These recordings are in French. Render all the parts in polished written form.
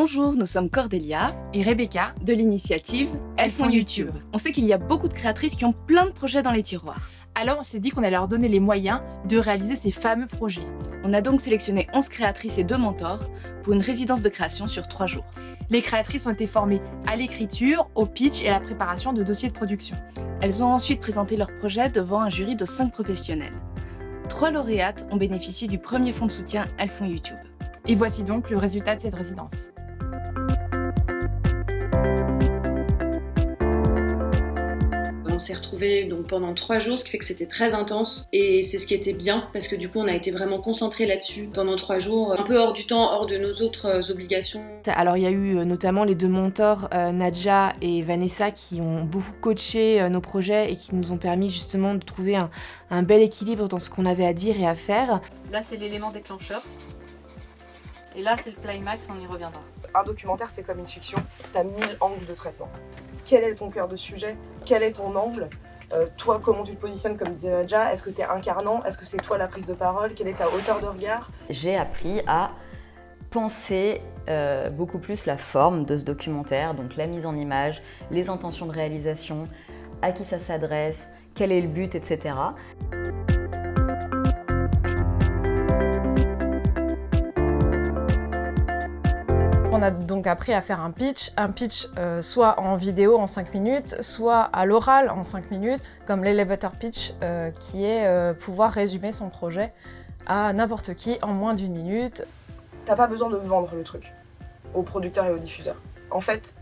Bonjour, nous sommes Cordélia et Rebecca de l'initiative Elles font YouTube. On sait qu'il y a beaucoup de créatrices qui ont plein de projets dans les tiroirs. Alors on s'est dit qu'on allait leur donner les moyens de réaliser ces fameux projets. On a donc sélectionné 11 créatrices et 2 mentors pour une résidence de création sur 3 jours. Les créatrices ont été formées à l'écriture, au pitch et à la préparation de dossiers de production. Elles ont ensuite présenté leur projet devant un jury de 5 professionnels. 3 lauréates ont bénéficié du premier fonds de soutien Elles font YouTube. Et voici donc le résultat de cette résidence. On s'est retrouvés donc pendant 3 jours, ce qui fait que c'était très intense et c'est ce qui était bien parce que du coup on a été vraiment concentrés là-dessus pendant 3 jours, un peu hors du temps, hors de nos autres obligations. Alors il y a eu notamment les 2 mentors, Nadja et Vanessa, qui ont beaucoup coaché nos projets et qui nous ont permis justement de trouver un bel équilibre dans ce qu'on avait à dire et à faire. Là c'est l'élément déclencheur. Et là, c'est le climax, on y reviendra. Un documentaire, c'est comme une fiction. T'as 1000 angles de traitement. Quel est ton cœur de sujet? Quel est ton angle? Toi, comment tu te positionnes, comme disait Nadja? Est-ce que t'es incarnant? Est-ce que c'est toi la prise de parole? Quelle est ta hauteur de regard? J'ai appris à penser beaucoup plus la forme de ce documentaire, donc la mise en image, les intentions de réalisation, à qui ça s'adresse, quel est le but, etc. On a donc appris à faire un pitch soit en vidéo en 5 minutes, soit à l'oral en 5 minutes, comme l'elevator pitch qui est pouvoir résumer son projet à n'importe qui en moins d'1 minute. T'as pas besoin de vendre le truc aux producteurs et aux diffuseurs. En fait,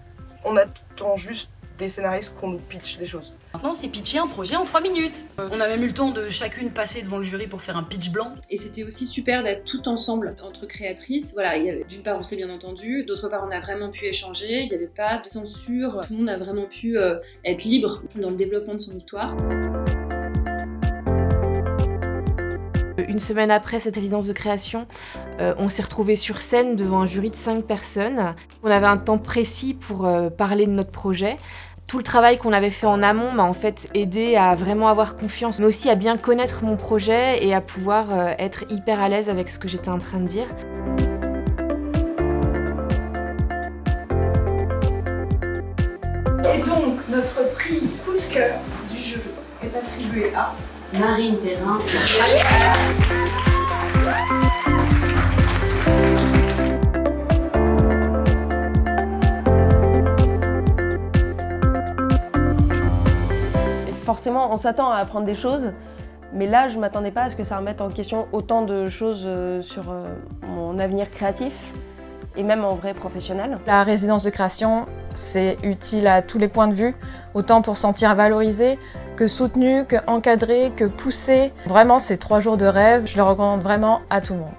on attend juste des scénaristes qu'on nous pitch des choses. Maintenant, on s'est pitché un projet en 3 minutes. On a même eu le temps de chacune passer devant le jury pour faire un pitch blanc. Et c'était aussi super d'être tout ensemble entre créatrices. Voilà, d'une part on s'est bien entendu, d'autre part on a vraiment pu échanger, il n'y avait pas de censure, tout le monde a vraiment pu être libre dans le développement de son histoire. Une semaine après cette résidence de création, on s'est retrouvés sur scène devant un jury de 5 personnes. On avait un temps précis pour parler de notre projet. Tout le travail qu'on avait fait en amont m'a en fait aidé à vraiment avoir confiance, mais aussi à bien connaître mon projet et à pouvoir être hyper à l'aise avec ce que j'étais en train de dire. Et donc, notre prix coup de cœur du jeu est attribué à Marine Perrin. Forcément, on s'attend à apprendre des choses, mais là, je ne m'attendais pas à ce que ça remette en question autant de choses sur mon avenir créatif et même en vrai professionnel. La résidence de création, c'est utile à tous les points de vue, autant pour se sentir valorisé, que soutenu, que encadré, que poussé. Vraiment, c'est 3 jours de rêve, je le recommande vraiment à tout le monde.